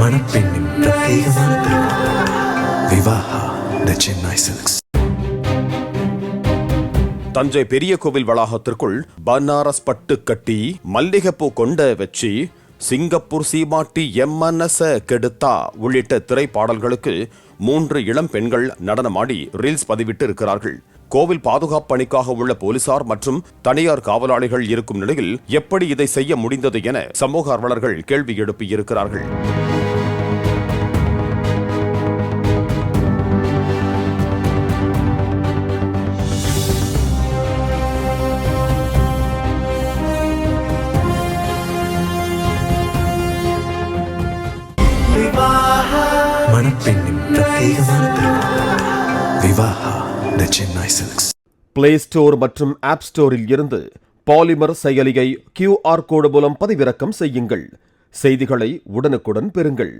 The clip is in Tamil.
மணப்பெண்ணின் பிரத்யேகமான திருமணம் விவாஹா தி சென்னை சில்க்ஸ். தஞ்சை பெரிய கோவில் வளாகத்திற்குள் பனாரஸ் பட்டு கட்டி மல்லிகைப்பூ கொண்ட வச்சு சிங்கப்பூர் சீமாட்டி எம்மனச கெடுத்தா உள்ளிட்ட திரைப்பாடல்களுக்கு 3 இளம் பெண்கள் நடனமாடி ரீல்ஸ் பதிவிட்டு இருக்கிறார்கள். கோவில் பாதுகாப்பு பணிக்காக உள்ள போலீசார் மற்றும் தனியார் காவலாளிகள் இருக்கும் நிலையில் எப்படி இதை செய்ய முடிந்தது என சமூக ஆர்வலர்கள் கேள்வி எழுப்பியிருக்கிறார்கள். மணப்பெண்ணின் பிரத்யேகமான திருமணம் விவாஹா தி சென்னை சில்க்ஸ். பிளே ஸ்டோர் மற்றும் ஆப் ஸ்டோரில் இருந்து பாலிமர் செயலியை QR கோடு மூலம் பதிவிறக்கம் செய்யுங்கள். செய்திகளை உடனுக்குடன் பெறுங்கள்.